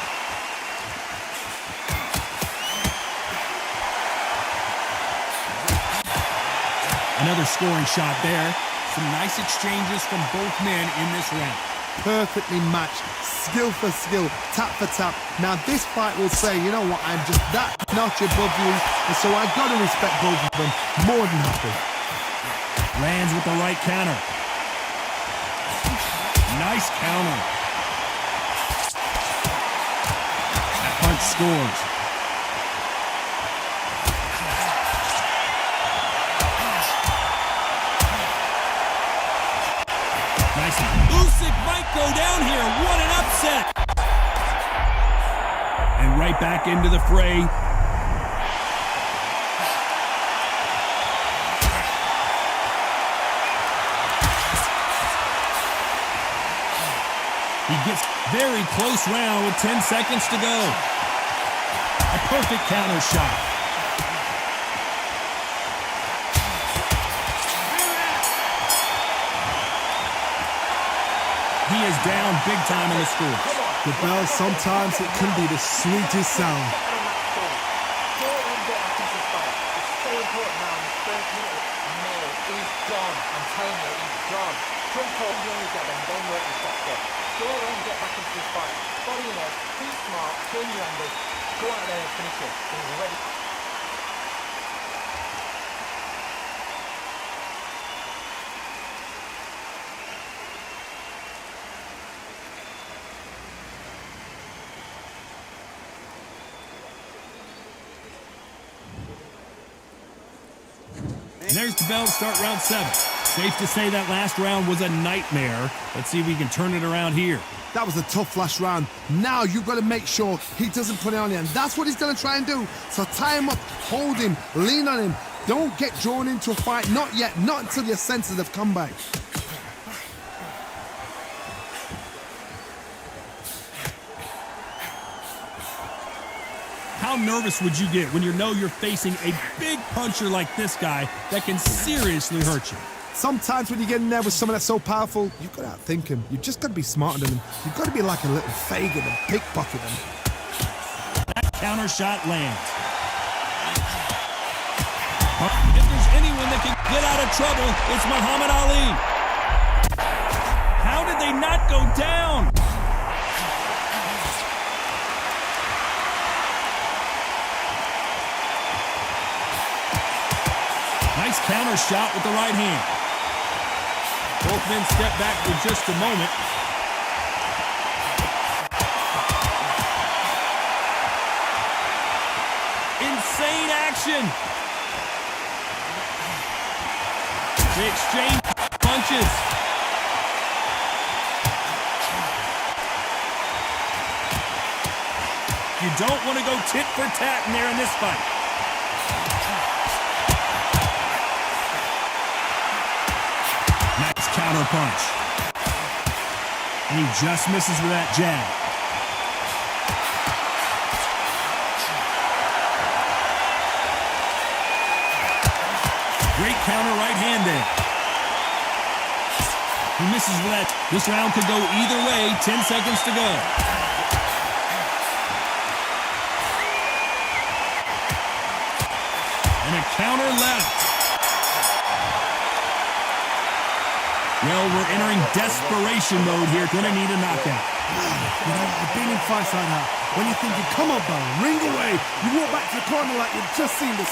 Another scoring shot there. Some nice exchanges from both men in this round. Perfectly matched, skill for skill, tap for tap. Now this fight will say, you know what, I'm just that notch above you, and so I've got to respect both of them more than happy. Lands with the right counter. Nice counter. That punch scores. Nice. Usyk might go down here. What an upset. And right back into the fray. He gets very close round with 10 seconds to go. A perfect counter shot. He is down big time in the score. The bell, sometimes it can be the sweetest sound. It's so important now in the first minute. No, he's gone. Jump up, you only get them, then work your shots up. Go around and get back into this fight. Body and head, be smart, change your angle, go out there and finish it. He's ready. And there's the bell to start round 7. Safe to say that last round was a nightmare. Let's see if we can turn it around here. That was a tough last round. Now you've got to make sure he doesn't put it on you, and that's what he's going to try and do. So tie him up, hold him, lean on him. Don't get drawn into a fight. Not yet. Not until your senses have come back. How nervous would you get when you know you're facing a big puncher like this guy that can seriously hurt you? Sometimes when you get in there with someone that's so powerful, you've got to outthink him. You've just got to be smarter than him. You've got to be like a little Fagin and pickpocket him. That counter shot lands. If there's anyone that can get out of trouble, it's Muhammad Ali. How did they not go down? Nice counter shot with the right hand. Both men step back for just a moment. Insane action. They exchange punches. You don't want to go tit for tat in there in this fight. Nice counter punch. And he just misses with that jab. Great counter right hand there. He misses with that. This round could go either way. 10 seconds to go. And a counter left. Well, we're entering desperation mode here. Gonna need a knockout. You know, I've been in fights like that. When you're thinking, come on, bro, ring away. You walk back to the corner like you've just seen this.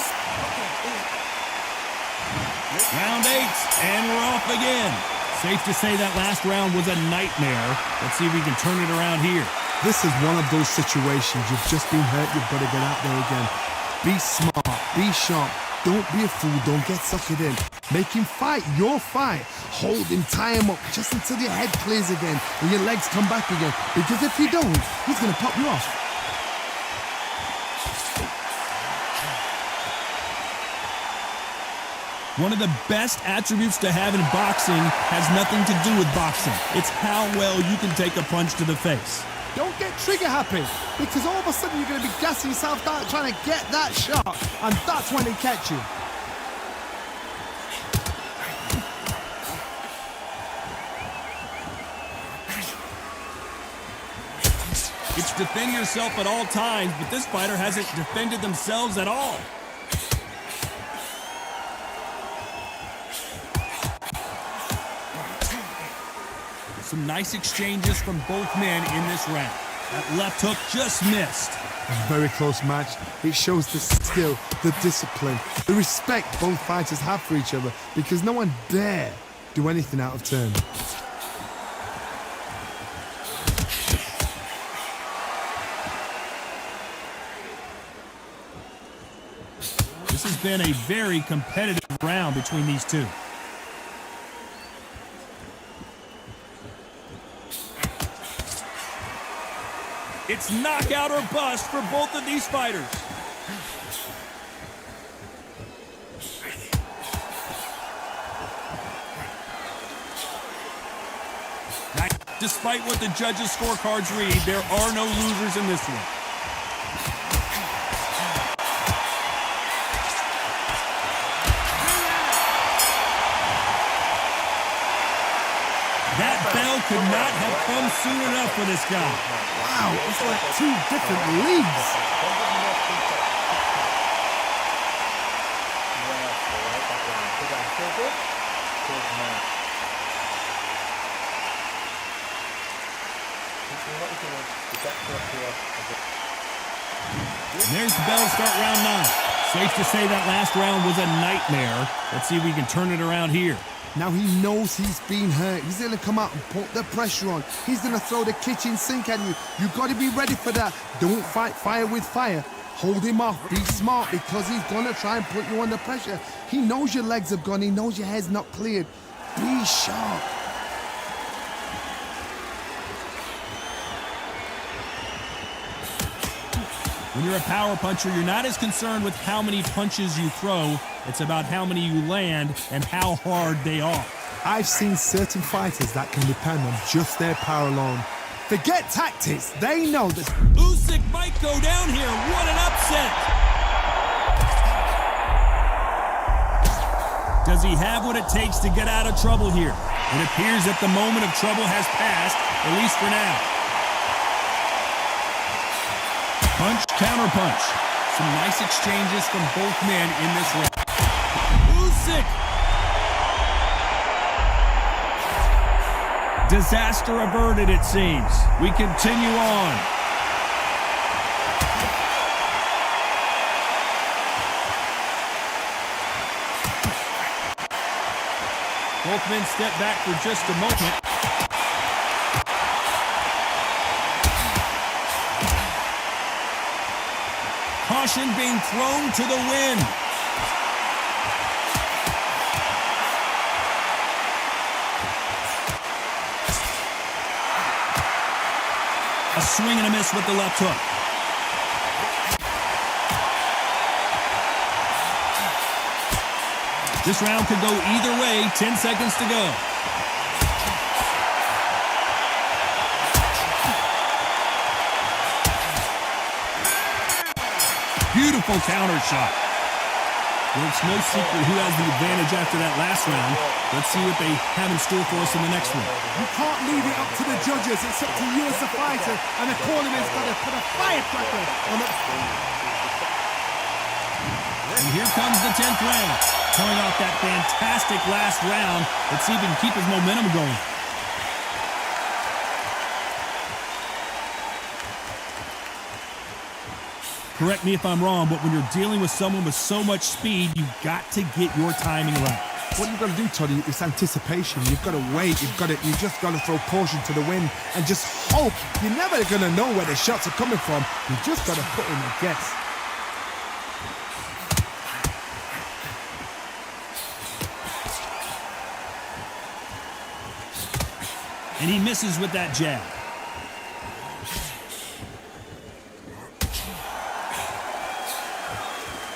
Round 8, and we're off again. Safe to say that last round was a nightmare. Let's see if we can turn it around here. This is one of those situations. You've just been hurt. You've got to get out there again. Be smart. Be sharp. Don't be a fool. Don't get suckered in. Make him fight your fight. Hold him, tie him up just until your head clears again and your legs come back again. Because if you don't, he's going to pop you off. One of the best attributes to have in boxing has nothing to do with boxing. It's how well you can take a punch to the face. Don't get trigger happy, because all of a sudden you're going to be gassing yourself out trying to get that shot, and that's when they catch you. It's defend yourself at all times, but this fighter hasn't defended themselves at all. Some nice exchanges from both men in this round. That left hook just missed. A very close match. It shows the skill, the discipline, the respect both fighters have for each other, because no one dare do anything out of turn. This has been a very competitive round between these two. It's knockout or bust for both of these fighters. Despite what the judges' scorecards read, there are no losers in this one. That bell could not have come soon enough for this guy. Wow, it's like two different leagues. seeing what he's doing. The depth up here. And there's the bell to start round 9. Safe to say that last round was a nightmare. Let's see if we can turn it around here. Now he knows he's been hurt. He's going to come out and put the pressure on. He's going to throw the kitchen sink at you. You've got to be ready for that. Don't fight fire with fire. Hold him off. Be smart because he's going to try and put you under pressure. He knows your legs have gone. He knows your head's not cleared. Be sharp. When you're a power puncher, you're not as concerned with how many punches you throw. It's about how many you land and how hard they are. I've seen certain fighters that can depend on just their power alone. Forget tactics. They know that. Usyk might go down here. What an upset! Does he have what it takes to get out of trouble here? It appears that the moment of trouble has passed, at least for now. Punch, counter punch. Some nice exchanges from both men in this round. Usyk! Disaster averted, it seems. We continue on. Both men step back for just a moment. Caution being thrown to the wind. A swing and a miss with the left hook. This round could go either way. 10 seconds to go. Beautiful counter shot. Well, it's no secret who has the advantage after that last round. Let's see what they have in store for us in the next one. You can't leave it up to the judges. It's up to you as a fighter, and the cornerman's got to put a firecracker on it. And here comes the 10th round. Coming off that fantastic last round. Let's see if he can keep his momentum going. Correct me if I'm wrong, but when you're dealing with someone with so much speed, you've got to get your timing right. What you've got to do, Toddy, is anticipation. You've got to wait. You just got to throw caution to the wind and just hope. You're never going to know where the shots are coming from. You just got to put in a guess. And he misses with that jab.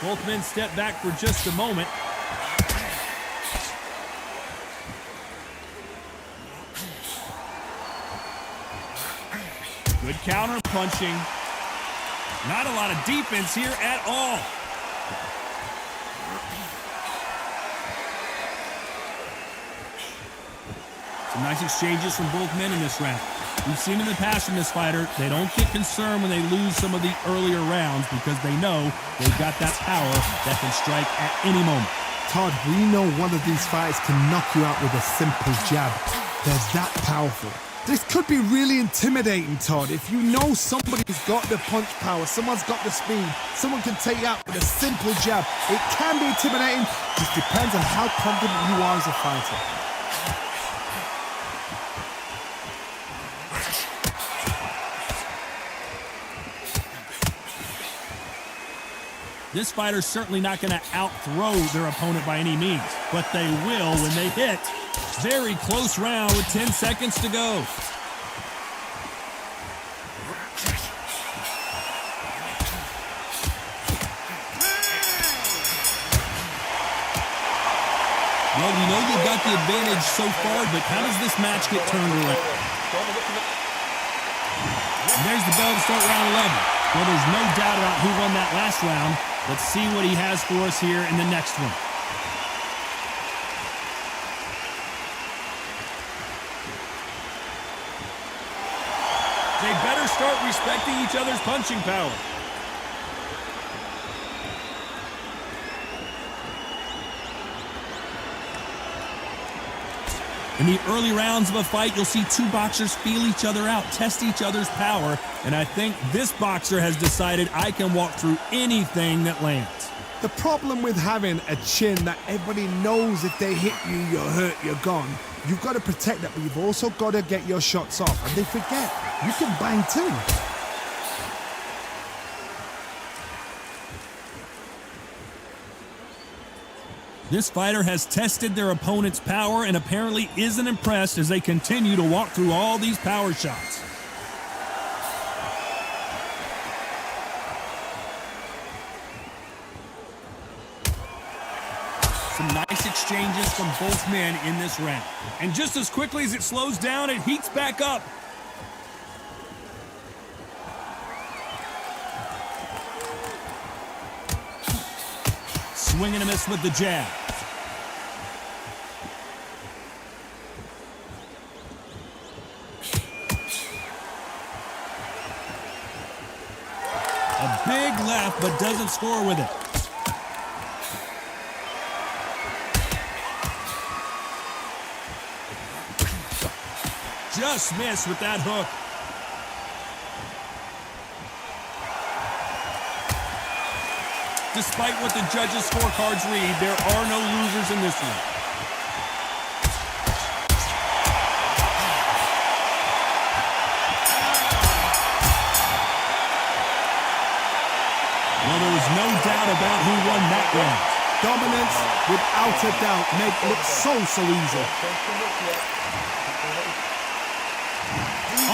Both men step back for just a moment. Good counter punching. Not a lot of defense here at all. Some nice exchanges from both men in this round. We've seen in the past from this fighter, they don't get concerned when they lose some of the earlier rounds because they know they've got that power that can strike at any moment. Todd, we know one of these fighters can knock you out with a simple jab. They're that powerful. This could be really intimidating, Todd. If you know somebody's got the punch power, someone's got the speed, someone can take you out with a simple jab. It can be intimidating. Just depends on how confident you are as a fighter. This fighter's certainly not going to out-throw their opponent by any means, but they will when they hit. Very close round with 10 seconds to go. Well, we know you've got the advantage so far, but how does this match get turned around? And there's the bell to start round 11. Well, there's no doubt about who won that last round. Let's see what he has for us here in the next one. They better start respecting each other's punching power. In the early rounds of a fight, you'll see two boxers feel each other out, test each other's power, and I think this boxer has decided I can walk through anything that lands. The problem with having a chin that everybody knows if they hit you, you're hurt, you're gone. You've got to protect that, but you've also got to get your shots off. And they forget, you can bang too. This fighter has tested their opponent's power and apparently isn't impressed as they continue to walk through all these power shots. Some nice exchanges from both men in this round. And just as quickly as it slows down, it heats back up. Swing and a miss with the jab. A big left, but doesn't score with it. Just missed with that hook. Despite what the judges' scorecards read, there are no losers in this one. Well, there was no doubt about who won that round. Dominance, without a doubt, make it look so easy.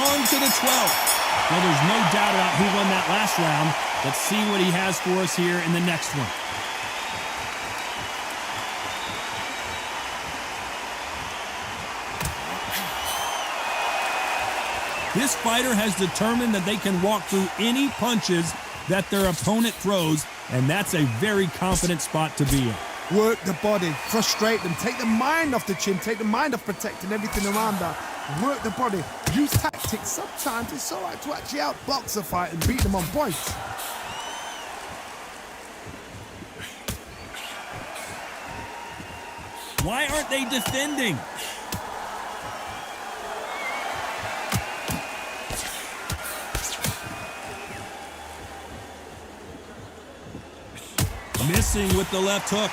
On to the 12th. Well, there's no doubt about who won that last round. Let's see what he has for us here in the next one. This fighter has determined that they can walk through any punches that their opponent throws, and that's a very confident spot to be in. Work the body, frustrate them, take the mind off the chin, take the mind off protecting everything around that. Work the body, use tactics. Sometimes it's all right to actually outbox a fight and beat them on points. Why aren't they defending? Missing with the left hook.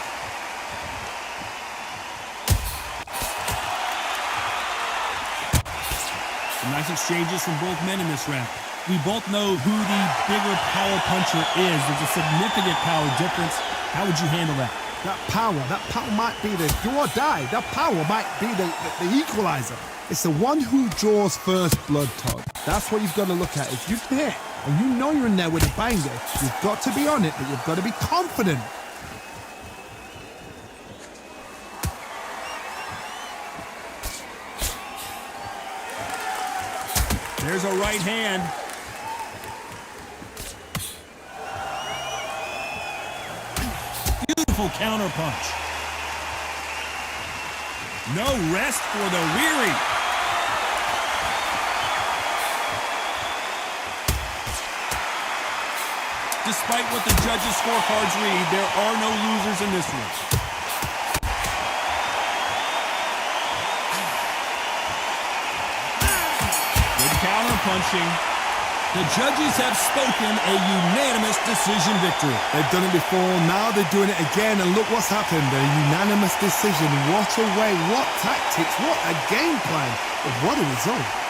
Some nice exchanges from both men in this round. We both know who the bigger power puncher is. There's a significant power difference. How would you handle that? That power might be the do or die. That power might be the equalizer. It's the one who draws first blood, Todd. That's what you've got to look at. If you hit and you know you're in there with a banger, you've got to be on it, but you've got to be confident. There's a right hand. Beautiful counter punch. No rest for the weary. Despite what the judges' scorecards read, there are no losers in this one. Counter punching. The judges have spoken a unanimous decision victory. They've done it before, now they're doing it again, and look what's happened. A unanimous decision. What a way, what tactics, what a game plan. What a result.